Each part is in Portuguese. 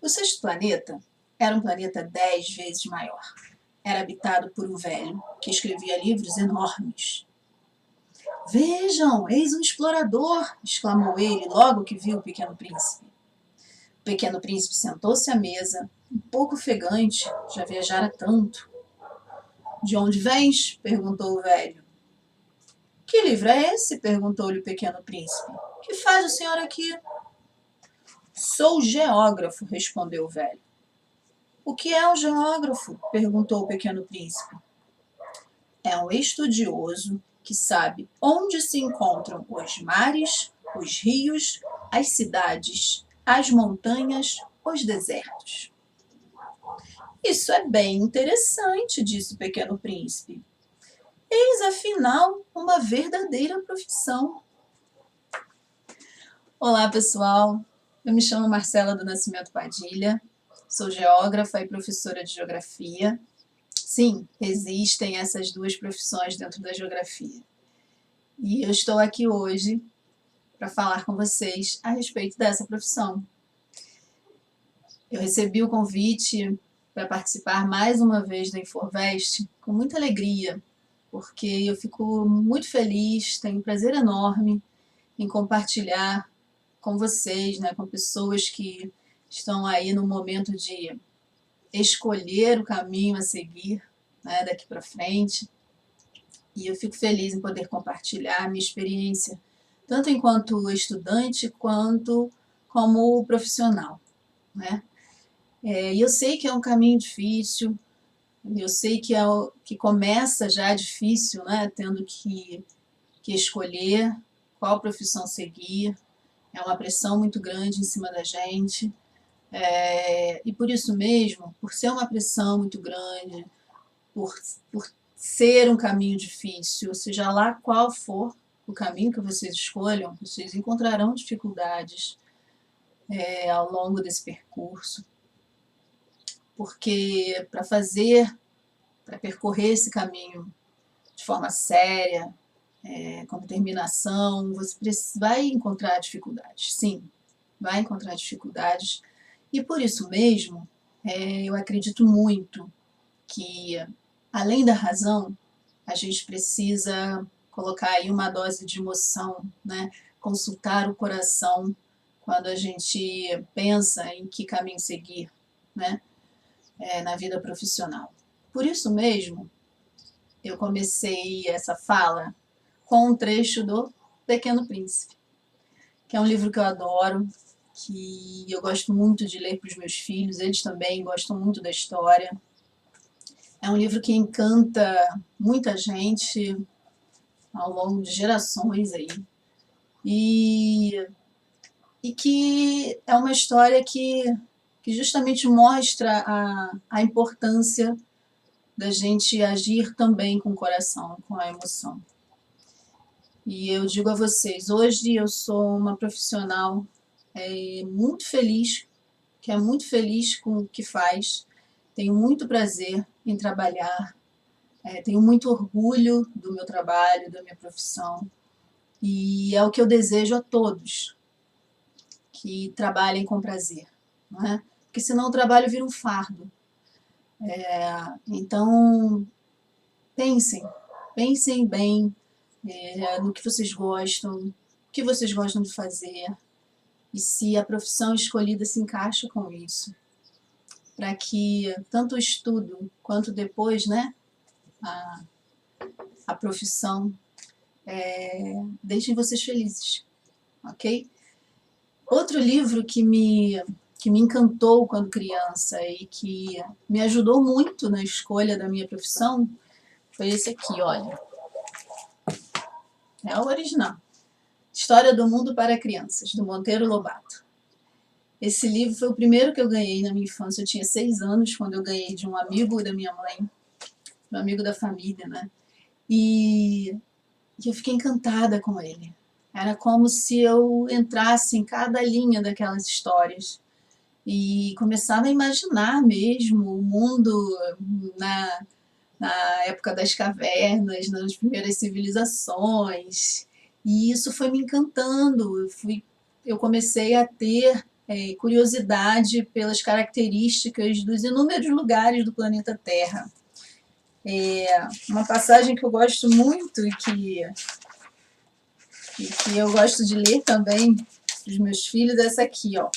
O sexto planeta era um planeta 10 vezes maior. Era habitado por um velho que escrevia livros enormes. Vejam, eis um explorador! Exclamou ele logo que viu o Pequeno Príncipe. O Pequeno Príncipe sentou-se à mesa, um pouco ofegante, já viajara tanto. De onde vens? Perguntou o velho. Que livro é esse? Perguntou-lhe o Pequeno Príncipe. Que faz o senhor aqui? Sou geógrafo, respondeu o velho. O que é um geógrafo? Perguntou o Pequeno Príncipe. É um estudioso que sabe onde se encontram os mares, os rios, as cidades, as montanhas, os desertos. Isso é bem interessante, disse o Pequeno Príncipe. Eis, afinal, uma verdadeira profissão. Olá, pessoal. Eu me chamo Marcela do Nascimento Padilha, sou geógrafa e professora de geografia. Sim, existem essas duas profissões dentro da geografia. E eu estou aqui hoje para falar com vocês a respeito dessa profissão. Eu recebi o convite para participar mais uma vez da Inforvest com muita alegria, porque eu fico muito feliz, tenho um prazer enorme em compartilhar com vocês, né, com pessoas que estão aí no momento de escolher o caminho a seguir, né, daqui para frente. E eu fico feliz em poder compartilhar a minha experiência, tanto enquanto estudante quanto como profissional, né? E eu sei que é um caminho difícil, eu sei que começa já difícil, né? Tendo que escolher qual profissão seguir, é uma pressão muito grande em cima da gente, e por isso mesmo, por ser uma pressão muito grande, por ser um caminho difícil, seja lá qual for o caminho que vocês escolham, vocês encontrarão dificuldades ao longo desse percurso, porque para percorrer esse caminho de forma séria, com determinação, você vai encontrar dificuldades, sim, vai encontrar dificuldades, e por isso mesmo, eu acredito muito que, além da razão, a gente precisa colocar aí uma dose de emoção, né? Consultar o coração quando a gente pensa em que caminho seguir, né? Na vida profissional. Por isso mesmo, eu comecei essa fala com um trecho do Pequeno Príncipe, que é um livro que eu adoro, que eu gosto muito de ler para os meus filhos, eles também gostam muito da história. É um livro que encanta muita gente ao longo de gerações aí. E que é uma história que justamente mostra a importância da gente agir também com o coração, com a emoção. E eu digo a vocês, hoje eu sou uma profissional muito feliz, que é muito feliz com o que faz, tenho muito prazer em trabalhar, tenho muito orgulho do meu trabalho, da minha profissão, e é o que eu desejo a todos, que trabalhem com prazer, não é? Porque senão o trabalho vira um fardo. Então, pensem bem no que vocês gostam, o que vocês gostam de fazer, e se a profissão escolhida se encaixa com isso, para que tanto o estudo quanto depois, né, a profissão deixem vocês felizes, ok? Outro livro que me encantou quando criança e que me ajudou muito na escolha da minha profissão foi esse aqui, olha. É o original. História do Mundo para Crianças, do Monteiro Lobato. Esse livro foi o primeiro que eu ganhei na minha infância. Eu tinha 6 anos quando eu ganhei de um amigo da minha mãe, um amigo da família, né? E eu fiquei encantada com ele. Era como se eu entrasse em cada linha daquelas histórias e começava a imaginar mesmo o mundo na, na época das cavernas, nas primeiras civilizações. E isso foi me encantando. Eu comecei a ter curiosidade pelas características dos inúmeros lugares do planeta Terra. Uma passagem que eu gosto muito e que eu gosto de ler também para os meus filhos é essa aqui, ó.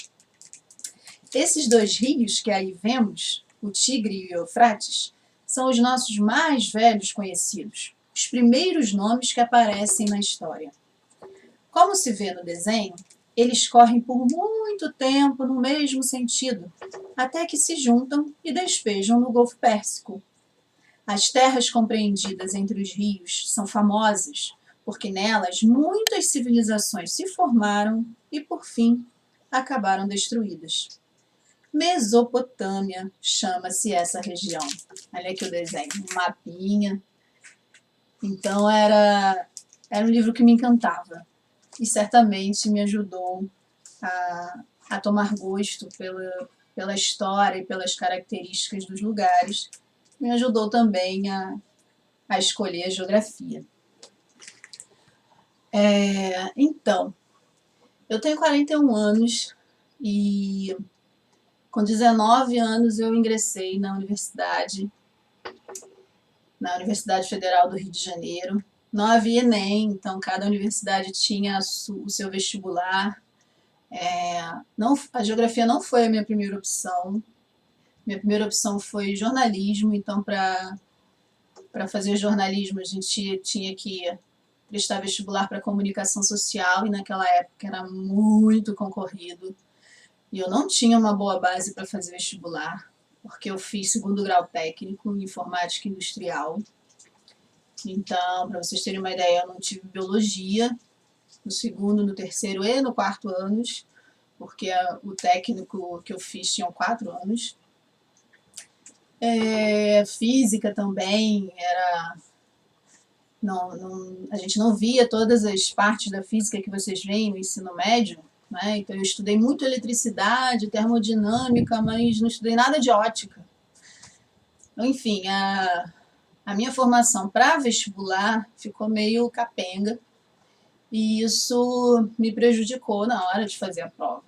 Esses dois rios que aí vemos, o Tigre e o Eufrates, são os nossos mais velhos conhecidos, os primeiros nomes que aparecem na história. Como se vê no desenho, eles correm por muito tempo no mesmo sentido, até que se juntam e despejam no Golfo Pérsico. As terras compreendidas entre os rios são famosas, porque nelas muitas civilizações se formaram e, por fim, acabaram destruídas. Mesopotâmia chama-se essa região. Olha aqui o desenho, um mapinha. Então era um livro que me encantava e certamente me ajudou a tomar gosto pela história e pelas características dos lugares. Me ajudou também a escolher a geografia. Então, eu tenho 41 anos e com 19 anos eu ingressei na Universidade Federal do Rio de Janeiro. Não havia Enem, então cada universidade tinha o seu vestibular. A geografia não foi a minha primeira opção. Minha primeira opção foi jornalismo, então para fazer jornalismo a gente tinha que prestar vestibular para comunicação social, e naquela época era muito concorrido. E eu não tinha uma boa base para fazer vestibular, porque eu fiz segundo grau técnico em informática industrial. Então, para vocês terem uma ideia, eu não tive biologia no segundo, no terceiro e no quarto anos, porque o técnico que eu fiz tinha 4 anos. Física também era... a gente não via todas as partes da física que vocês veem no ensino médio, né? Então eu estudei muito eletricidade, termodinâmica, mas não estudei nada de ótica. Enfim, a minha formação para vestibular ficou meio capenga e isso me prejudicou na hora de fazer a prova.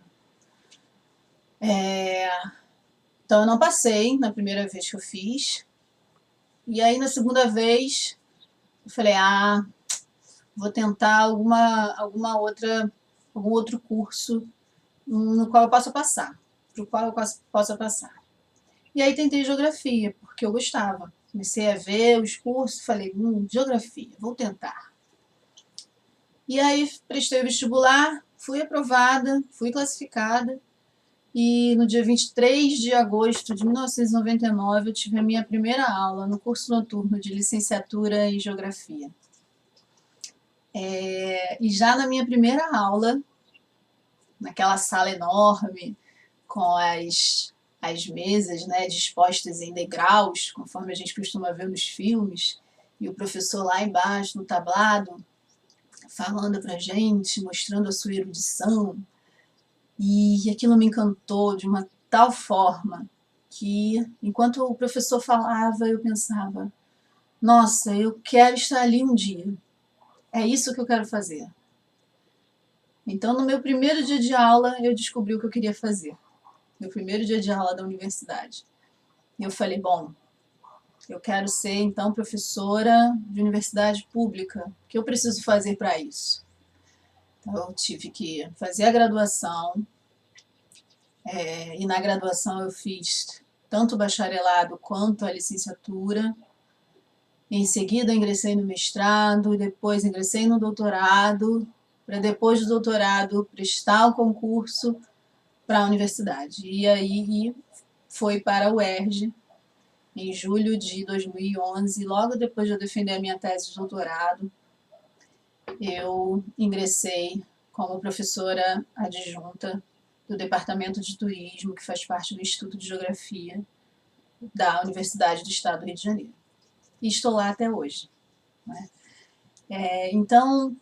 Então eu não passei na primeira vez que eu fiz, e aí na segunda vez eu falei, vou tentar algum outro curso no qual eu possa passar, pro qual eu possa passar. E aí tentei geografia, porque eu gostava. Comecei a ver os cursos, falei, geografia, vou tentar. E aí prestei o vestibular, fui aprovada, fui classificada, e no dia 23 de agosto de 1999 eu tive a minha primeira aula no curso noturno de licenciatura em geografia. E já na minha primeira aula, naquela sala enorme, com as mesas, né, dispostas em degraus, conforme a gente costuma ver nos filmes, e o professor lá embaixo no tablado, falando pra gente, mostrando a sua erudição, e aquilo me encantou de uma tal forma que, enquanto o professor falava, eu pensava, nossa, eu quero estar ali um dia, é isso que eu quero fazer. Então, no meu primeiro dia de aula, eu descobri o que eu queria fazer. Meu primeiro dia de aula da universidade. E eu falei, bom, eu quero ser, então, professora de universidade pública. O que eu preciso fazer para isso? Então, eu tive que fazer a graduação, e na graduação eu fiz tanto o bacharelado quanto a licenciatura. Em seguida, ingressei no mestrado, depois ingressei no doutorado, para depois do doutorado prestar o concurso para a universidade. E aí foi para a UERJ, em julho de 2011, logo depois de eu defender a minha tese de doutorado, eu ingressei como professora adjunta do Departamento de Turismo, que faz parte do Instituto de Geografia da Universidade do Estado do Rio de Janeiro. E estou lá até hoje, né? Então,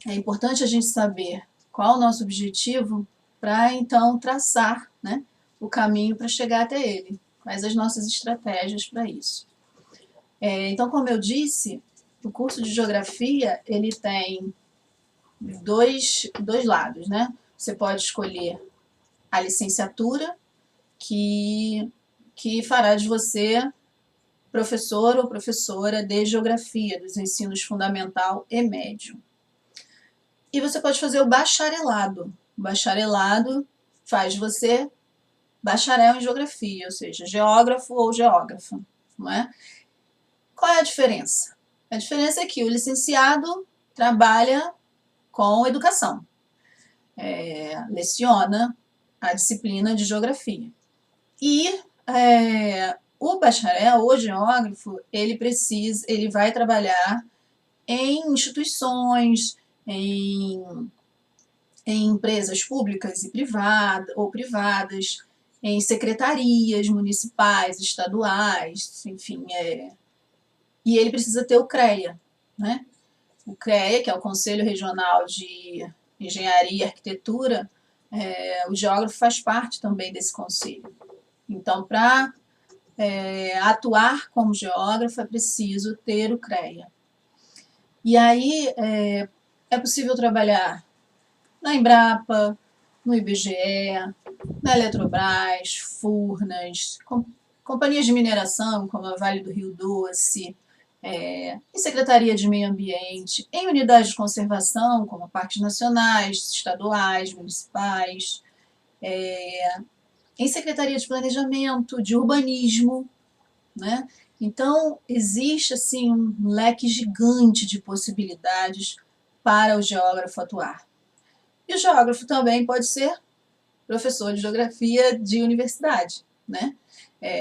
é importante a gente saber qual o nosso objetivo para, então, traçar, né, o caminho para chegar até ele. Quais as nossas estratégias para isso. Então, como eu disse, o curso de Geografia, ele tem dois lados, né? Você pode escolher a licenciatura, que fará de você professor ou professora de Geografia, dos ensinos fundamental e médio. E você pode fazer o bacharelado. O bacharelado faz você bacharel em Geografia, ou seja, geógrafo ou geógrafa, não é? Qual é a diferença? A diferença é que o licenciado trabalha com educação, leciona a disciplina de Geografia. E o bacharel ou geógrafo, ele vai trabalhar em instituições, em empresas públicas e privadas, em secretarias municipais, estaduais, enfim, e ele precisa ter o CREA, né? O CREA, que é o Conselho Regional de Engenharia e Arquitetura, o geógrafo faz parte também desse conselho. Então, para atuar como geógrafo é preciso ter o CREA. E aí é possível trabalhar na Embrapa, no IBGE, na Eletrobras, Furnas, companhias de mineração como a Vale do Rio Doce, em Secretaria de Meio Ambiente, em unidades de conservação como parques nacionais, estaduais, municipais, em Secretaria de Planejamento, de Urbanismo, né? Então, existe assim um leque gigante de possibilidades para o geógrafo atuar. E o geógrafo também pode ser professor de geografia de universidade, né?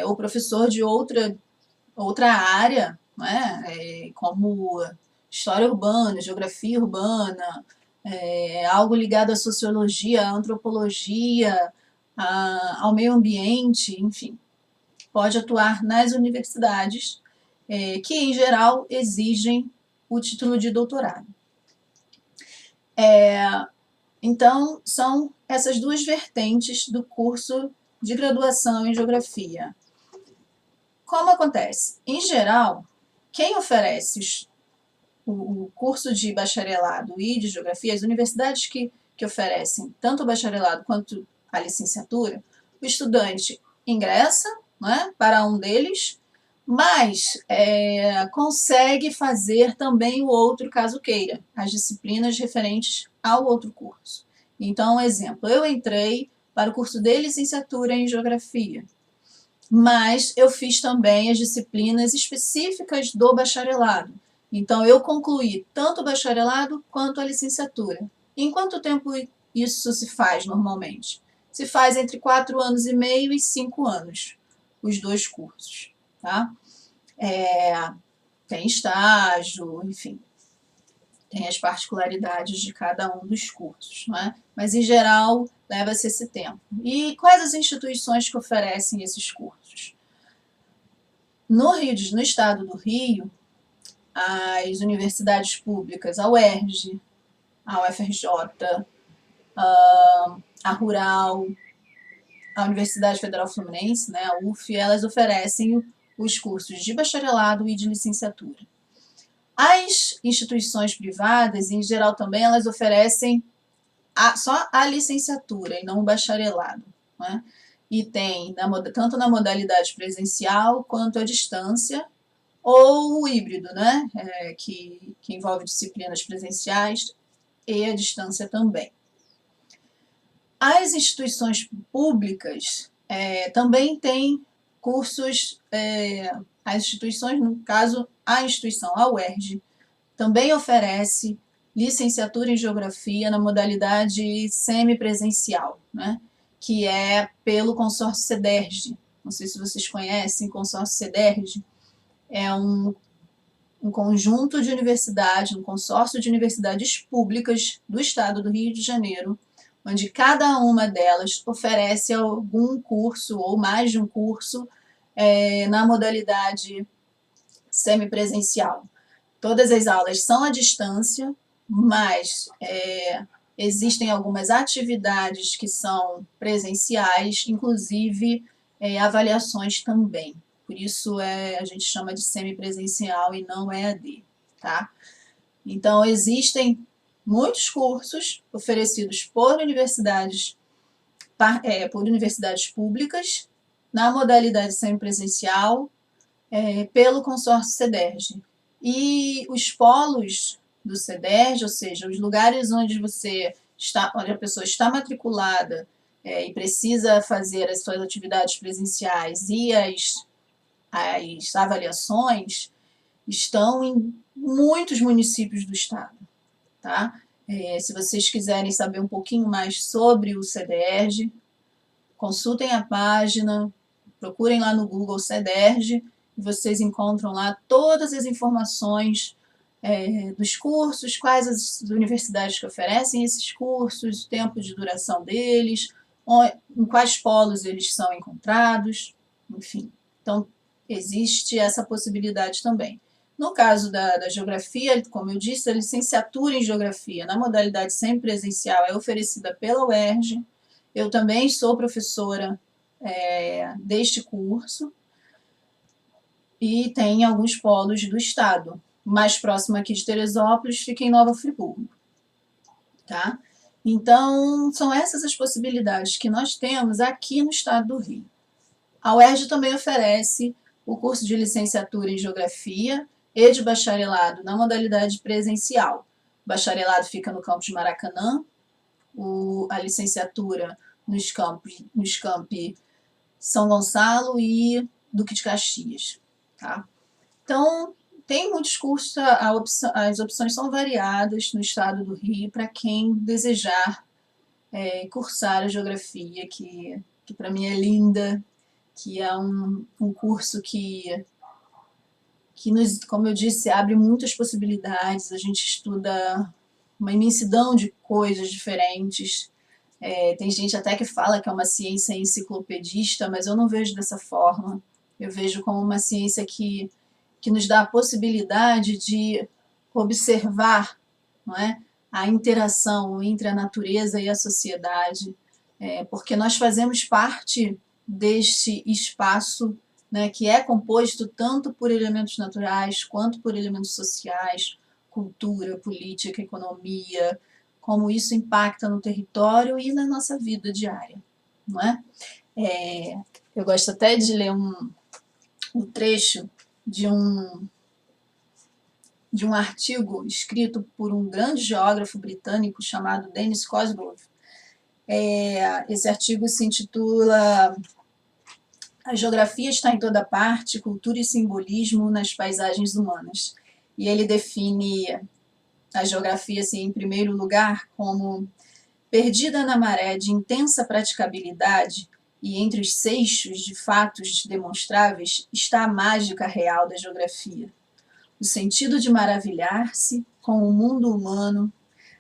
Ou professor de outra área, né? Como história urbana, geografia urbana, algo ligado à sociologia, à antropologia, ao meio ambiente, enfim. Pode atuar nas universidades, que em geral exigem o título de doutorado. Então, são essas duas vertentes do curso de graduação em Geografia. Como acontece? Em geral, quem oferece o curso de bacharelado e de Geografia, as universidades que oferecem tanto o bacharelado quanto a licenciatura, o estudante ingressa, né, para um deles, mas consegue fazer também o outro caso queira, as disciplinas referentes ao outro curso. Então, exemplo, eu entrei para o curso de licenciatura em Geografia, mas eu fiz também as disciplinas específicas do bacharelado. Então, eu concluí tanto o bacharelado quanto a licenciatura. Em quanto tempo isso se faz normalmente? Se faz entre 4 anos e meio e 5 anos, os dois cursos, tá? Tem estágio, enfim, tem as particularidades de cada um dos cursos, não é? Mas, em geral, leva-se esse tempo. E quais as instituições que oferecem esses cursos? No estado do Rio, as universidades públicas, a UERJ, a UFRJ, a Rural, a Universidade Federal Fluminense, né, a UF, elas oferecem os cursos de bacharelado e de licenciatura. As instituições privadas, em geral também, elas oferecem só a licenciatura e não o bacharelado, né? E tem tanto na modalidade presencial quanto à distância, ou o híbrido, né? Que envolve disciplinas presenciais e a distância também. As instituições públicas também têm cursos, as instituições, no caso, a instituição, a UERJ, também oferece licenciatura em Geografia na modalidade semipresencial, né? Que é pelo consórcio CEDERJ. Não sei se vocês conhecem, consórcio CEDERJ é um conjunto de universidades, um consórcio de universidades públicas do estado do Rio de Janeiro, onde cada uma delas oferece algum curso ou mais de um curso na modalidade semipresencial. Todas as aulas são à distância, mas existem algumas atividades que são presenciais, inclusive avaliações também. Por isso a gente chama de semipresencial e não EAD, tá? Então, existem muitos cursos oferecidos por universidades por universidades públicas, na modalidade semipresencial, pelo consórcio CEDERJ. E os polos do CEDERJ, ou seja, os lugares onde a pessoa está matriculada e precisa fazer as suas atividades presenciais e as avaliações, estão em muitos municípios do estado, tá? Se vocês quiserem saber um pouquinho mais sobre o CEDERJ, consultem a página, procurem lá no Google CEDERJ, e vocês encontram lá todas as informações dos cursos, quais as universidades que oferecem esses cursos, o tempo de duração deles, em quais polos eles são encontrados, enfim. Então, existe essa possibilidade também. No caso da geografia, como eu disse, a licenciatura em geografia na modalidade semipresencial é oferecida pela UERJ. Eu também sou professora deste curso e tem alguns polos do estado. Mais próximo aqui de Teresópolis fica em Nova Friburgo, tá? Então, são essas as possibilidades que nós temos aqui no estado do Rio. A UERJ também oferece o curso de licenciatura em Geografia e de bacharelado na modalidade presencial. O bacharelado fica no campus Maracanã, a licenciatura nos campi São Gonçalo e Duque de Caxias. Tá? Então, tem muitos cursos, as opções são variadas no estado do Rio para quem desejar cursar a geografia, que para mim é linda, que é um curso que nos, como eu disse, abre muitas possibilidades, a gente estuda uma imensidão de coisas diferentes. Tem gente até que fala que é uma ciência enciclopedista, mas eu não vejo dessa forma. Eu vejo como uma ciência que nos dá a possibilidade de observar, não é, a interação entre a natureza e a sociedade, porque nós fazemos parte deste espaço, né, que é composto tanto por elementos naturais quanto por elementos sociais, cultura, política, economia, como isso impacta no território e na nossa vida diária, não é? Eu gosto até de ler um trecho de um artigo escrito por um grande geógrafo britânico chamado Dennis Cosgrove. Esse artigo se intitula A Geografia está em toda parte, cultura e simbolismo nas paisagens humanas. E ele define a geografia, assim, em primeiro lugar, como perdida na maré de intensa praticabilidade e entre os seixos de fatos demonstráveis está a mágica real da geografia. O sentido de maravilhar-se com o mundo humano,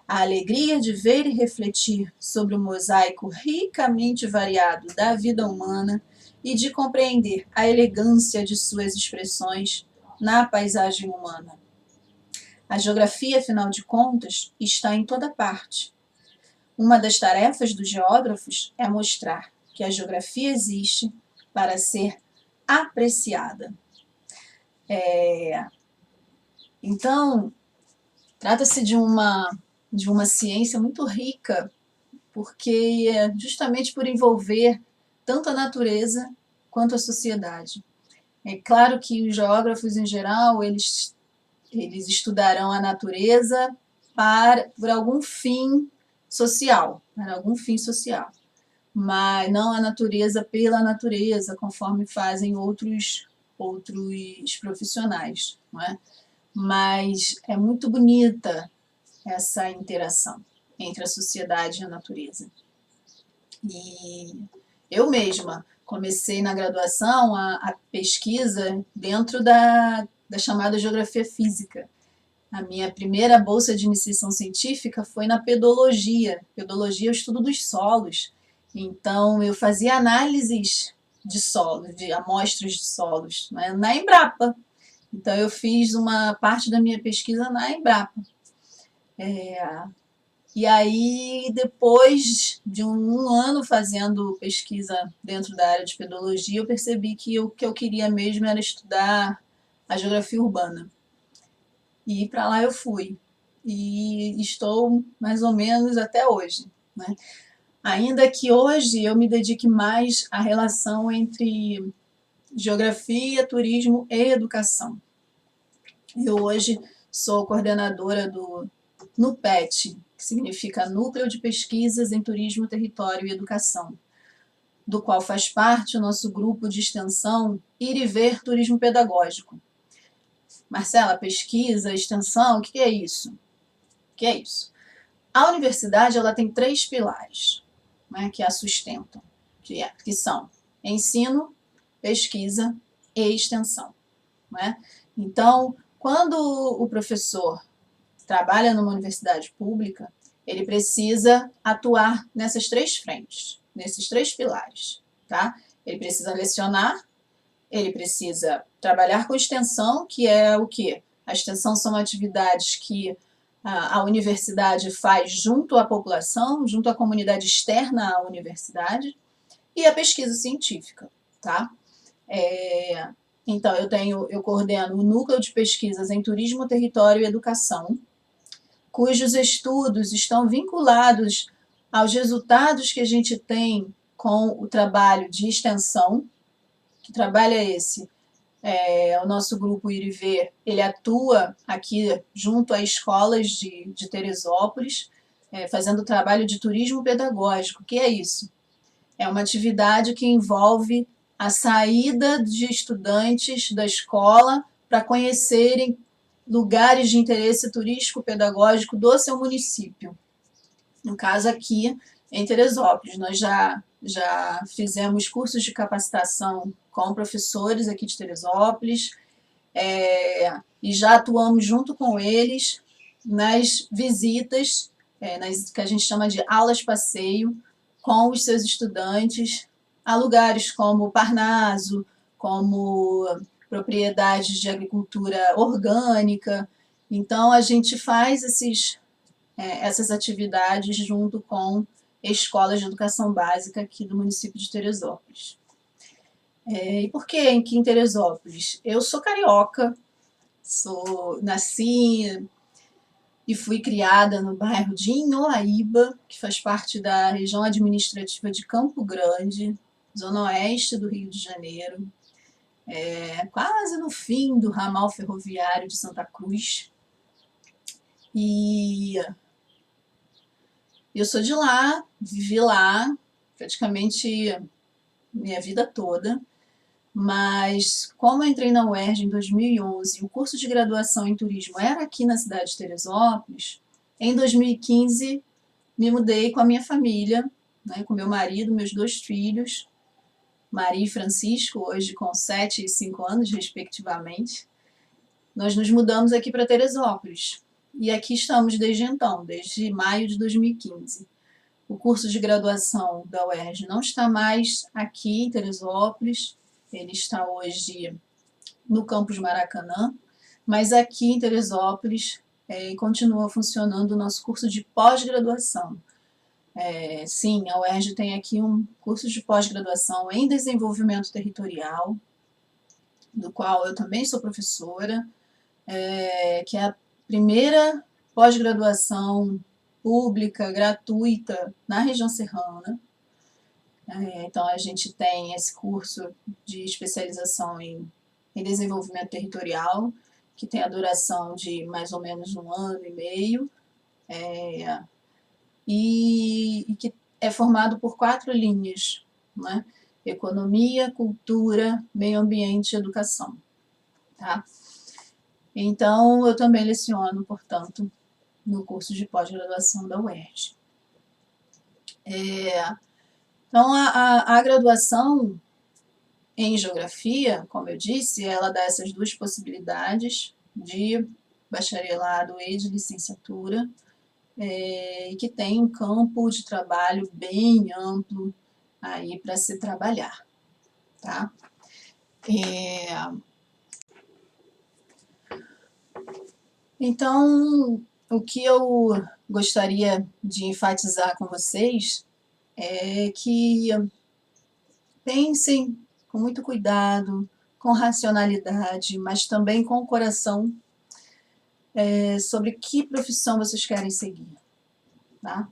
a alegria de ver e refletir sobre o mosaico ricamente variado da vida humana e de compreender a elegância de suas expressões na paisagem humana. A geografia, afinal de contas, está em toda parte. Uma das tarefas dos geógrafos é mostrar que a geografia existe para ser apreciada. Então, trata-se de uma ciência muito rica, porque justamente por envolver tanto a natureza quanto a sociedade. É claro que os geógrafos, em geral, eles estudarão a natureza por algum fim social, mas não a natureza pela natureza, conforme fazem outros profissionais, não é? Mas é muito bonita essa interação entre a sociedade e a natureza. E eu mesma comecei na graduação a pesquisa dentro da chamada geografia física. A minha primeira bolsa de iniciação científica foi na pedologia. Pedologia é o estudo dos solos. Então, eu fazia análises de solos, de amostras de solos, né, na Embrapa. Então, eu fiz uma parte da minha pesquisa na Embrapa. E aí, depois de um ano fazendo pesquisa dentro da área de pedologia, eu percebi que o que eu queria mesmo era estudar a geografia urbana. E para lá eu fui. E estou mais ou menos até hoje, né? Ainda que hoje eu me dedique mais à relação entre geografia, turismo e educação. Eu hoje sou coordenadora do NUPET, que significa Núcleo de Pesquisas em Turismo, Território e Educação, do qual faz parte o nosso grupo de extensão Ir e Ver Turismo Pedagógico. Marcela, pesquisa, extensão, o que é isso? O que é isso? A universidade ela tem 3 pilares, né, que a sustentam, que são ensino, pesquisa e extensão. Né? Então, quando o professor trabalha numa universidade pública, ele precisa atuar nessas 3 frentes, nesses 3 pilares. Tá? Ele precisa lecionar, ele precisa trabalhar com extensão, que é o quê? A extensão são atividades que a universidade faz junto à população, junto à comunidade externa à universidade, e a pesquisa científica, tá? Então, eu coordeno o Núcleo de Pesquisas em Turismo, Território e Educação, cujos estudos estão vinculados aos resultados que a gente tem com o trabalho de extensão. Que trabalho é esse? O nosso grupo Ir e Ver, ele atua aqui junto a escolas de Teresópolis, fazendo trabalho de turismo pedagógico. O que é isso? É uma atividade que envolve a saída de estudantes da escola para conhecerem lugares de interesse turístico-pedagógico do seu município. No caso aqui, em Teresópolis, nós já fizemos cursos de capacitação com professores aqui de Teresópolis, e já atuamos junto com eles nas visitas, que a gente chama de aulas-passeio, com os seus estudantes a lugares como Parnaso, como propriedades de agricultura orgânica. Então, a gente faz essas atividades junto com escolas de educação básica aqui do município de Teresópolis. E por que aqui em Teresópolis? Eu sou carioca, nasci e fui criada no bairro de Inoaíba, que faz parte da região administrativa de Campo Grande, zona oeste do Rio de Janeiro, quase no fim do ramal ferroviário de Santa Cruz. E eu sou de lá, vivi lá praticamente minha vida toda, mas como eu entrei na UERJ em 2011 e o curso de graduação em turismo era aqui na cidade de Teresópolis, em 2015 me mudei com a minha família, né, com meu marido, meus 2 filhos, Maria e Francisco, hoje com 7 e 5 anos, respectivamente. Nós nos mudamos aqui para Teresópolis e aqui estamos desde então, desde maio de 2015. O curso de graduação da UERJ não está mais aqui em Teresópolis, ele está hoje no campus Maracanã, mas aqui em Teresópolis continua funcionando o nosso curso de pós-graduação. Sim, a UERJ tem aqui um curso de pós-graduação em desenvolvimento territorial, do qual eu também sou professora, que é a primeira pós-graduação pública, gratuita, na região serrana. Então, a gente tem esse curso de especialização em desenvolvimento territorial, que tem a duração de mais ou menos 1 ano e meio, e que é formado por 4 linhas, né? Economia, cultura, meio ambiente e educação. Tá? Então, eu também leciono, portanto, no curso de pós-graduação da UERJ. Então, a graduação em geografia, como eu disse, ela dá essas 2 possibilidades de bacharelado e de licenciatura, e que tem um campo de trabalho bem amplo aí para se trabalhar, tá? Então, o que eu gostaria de enfatizar com vocês é que pensem com muito cuidado, com racionalidade, mas também com o coração, sobre que profissão vocês querem seguir, tá?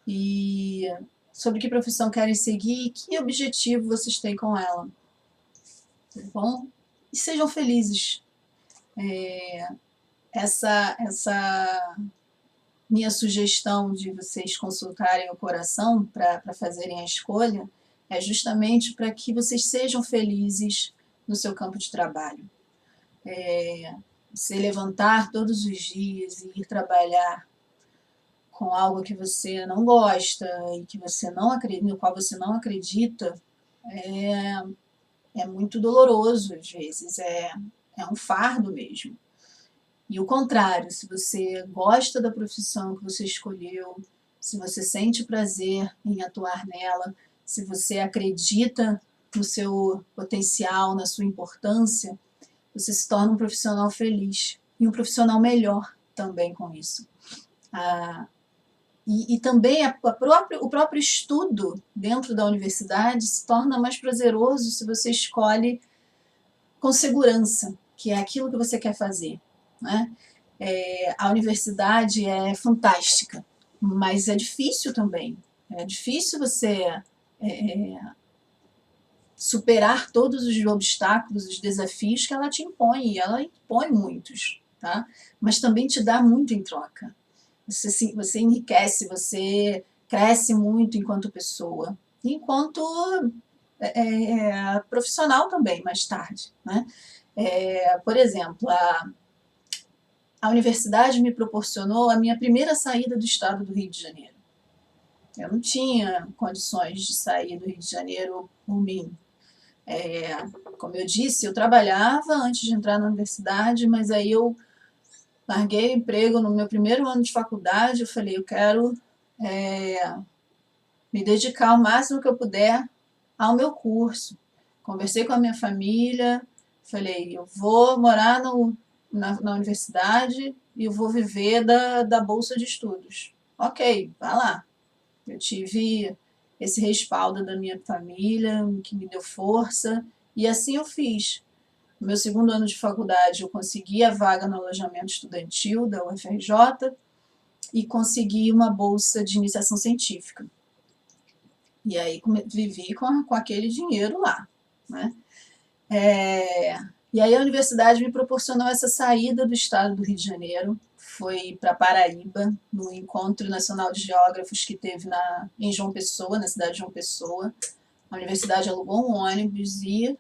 E sobre que profissão querem seguir e que objetivo vocês têm com ela. Tá bom? E sejam felizes. Essa minha sugestão de vocês consultarem o coração para fazerem a escolha é justamente para que vocês sejam felizes no seu campo de trabalho. Se levantar todos os dias e ir trabalhar com algo que você não gosta e que você não acredita, no qual você não acredita, é muito doloroso às vezes, é um fardo mesmo. E o contrário, se você gosta da profissão que você escolheu, se você sente prazer em atuar nela, se você acredita no seu potencial, na sua importância, você se torna um profissional feliz e um profissional melhor também com isso. E também o próprio estudo dentro da universidade se torna mais prazeroso se você escolhe com segurança, que é aquilo que você quer fazer, né? A universidade é fantástica, mas é difícil também. É difícil você superar todos os obstáculos, os desafios que ela te impõe, e ela impõe muitos, tá? Mas também te dá muito em troca. Você enriquece, você cresce muito enquanto pessoa, enquanto profissional também, mais tarde, né? Por exemplo, a universidade me proporcionou a minha primeira saída do estado do Rio de Janeiro. Eu não tinha condições de sair do Rio de Janeiro por mim. Como eu disse, eu trabalhava antes de entrar na universidade, mas aí eu larguei o emprego no meu primeiro ano de faculdade. Eu falei, eu quero me dedicar o máximo que eu puder ao meu curso. Conversei com a minha família, falei, eu vou morar na universidade e eu vou viver da bolsa de estudos. Ok, vai lá. Eu tive esse respaldo da minha família, que me deu força, e assim eu fiz. No meu segundo ano de faculdade, eu consegui a vaga no alojamento estudantil da UFRJ e consegui uma bolsa de iniciação científica. E aí vivi com aquele dinheiro lá, né? E aí a universidade me proporcionou essa saída do estado do Rio de Janeiro, foi para Paraíba, no Encontro Nacional de Geógrafos que teve em João Pessoa, na cidade de João Pessoa. A universidade alugou um ônibus e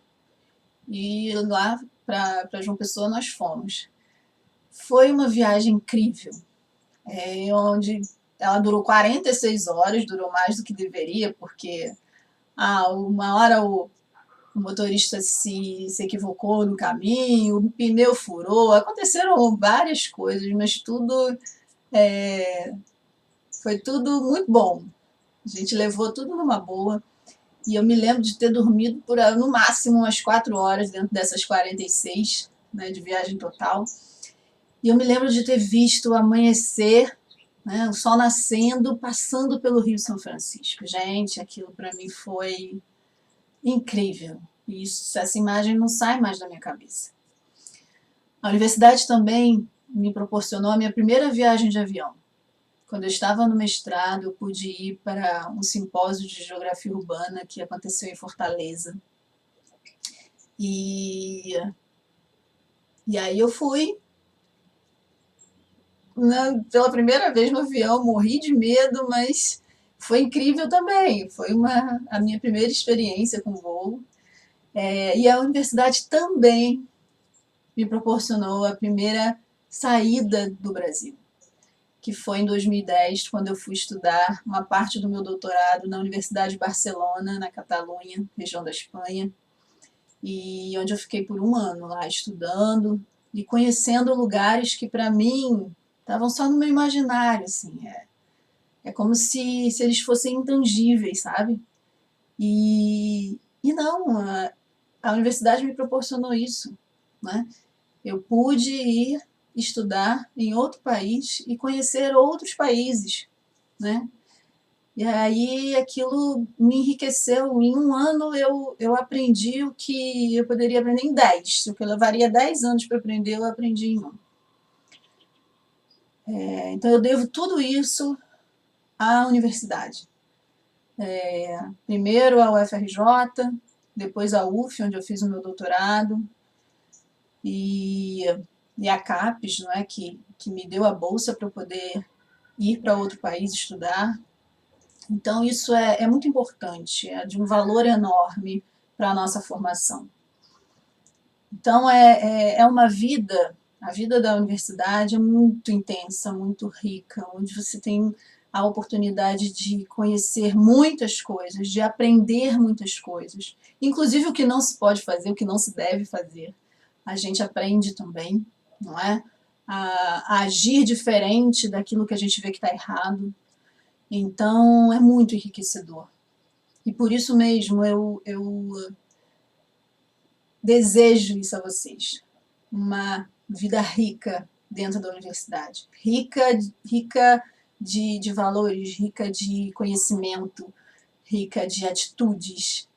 lá para João Pessoa nós fomos. Foi uma viagem incrível, onde ela durou 46 horas, durou mais do que deveria, porque uma hora o motorista se equivocou no caminho, o pneu furou, aconteceram várias coisas, mas foi tudo muito bom. A gente levou tudo numa boa. E eu me lembro de ter dormido por no máximo umas 4 horas dentro dessas 46, né, de viagem total. E eu me lembro de ter visto o amanhecer, né, o sol nascendo, passando pelo Rio São Francisco. Gente, aquilo para mim foi incrível. Essa imagem não sai mais da minha cabeça. A universidade também me proporcionou a minha primeira viagem de avião. Quando eu estava no mestrado, eu pude ir para um simpósio de geografia urbana que aconteceu em Fortaleza. E aí eu fui, pela primeira vez no avião, morri de medo, mas foi incrível também. Foi a minha primeira experiência com voo. E a universidade também me proporcionou a primeira saída do Brasil, que foi em 2010, quando eu fui estudar uma parte do meu doutorado na Universidade de Barcelona, na Catalunha, região da Espanha, e onde eu fiquei por um ano lá estudando e conhecendo lugares que para mim estavam só no meu imaginário, assim, é como se eles fossem intangíveis, sabe? E não, a universidade me proporcionou isso, né? Eu pude ir estudar em outro país e conhecer outros países, né? E aí aquilo me enriqueceu. Em um ano eu aprendi o que eu poderia aprender em 10. O que eu levaria 10 anos para aprender, eu aprendi em um. Então eu devo tudo isso à universidade. Primeiro a UFRJ, depois a UF, onde eu fiz o meu doutorado, e a CAPES, não é, que me deu a bolsa para eu poder ir para outro país estudar. Então, isso é muito importante, é de um valor enorme para a nossa formação. Então, é uma vida, a vida da universidade é muito intensa, muito rica, onde você tem a oportunidade de conhecer muitas coisas, de aprender muitas coisas, inclusive o que não se pode fazer, o que não se deve fazer. A gente aprende também, não é? A agir diferente daquilo que a gente vê que está errado. Então, é muito enriquecedor. E por isso mesmo eu desejo isso a vocês. Uma vida rica dentro da universidade. Rica de valores, rica de conhecimento, rica de atitudes,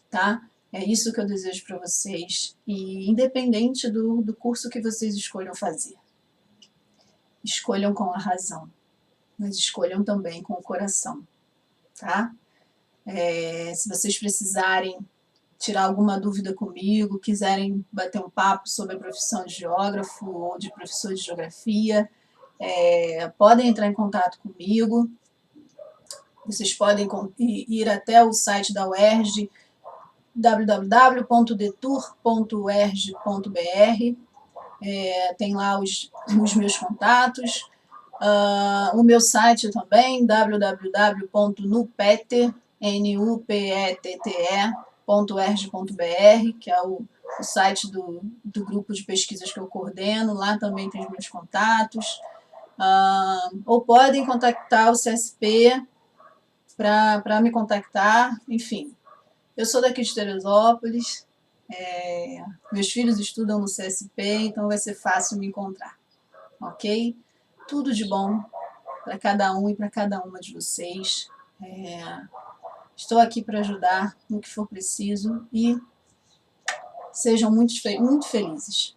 tá? É isso que eu desejo para vocês. E independente do curso que vocês escolham fazer. Escolham com a razão, mas escolham também com o coração, tá? Se vocês precisarem tirar alguma dúvida comigo, quiserem bater um papo sobre a profissão de geógrafo ou de professor de geografia, podem entrar em contato comigo. Vocês podem ir até o site da UERJ, www.detur.uerj.br. Tem lá os meus contatos. O meu site também, www.nupette.erj.br, que é o site do grupo de pesquisas que eu coordeno. Lá também tem os meus contatos. Ou podem contactar o CSP para me contactar. Enfim, eu sou daqui de Teresópolis, meus filhos estudam no CSP, então vai ser fácil me encontrar, ok? Tudo de bom para cada um e para cada uma de vocês. Estou aqui para ajudar no que for preciso e sejam muito felizes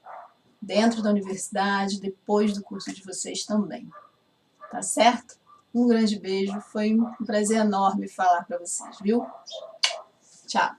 dentro da universidade, depois do curso de vocês também. Tá certo? Um grande beijo, foi um prazer enorme falar para vocês, viu? Tchau!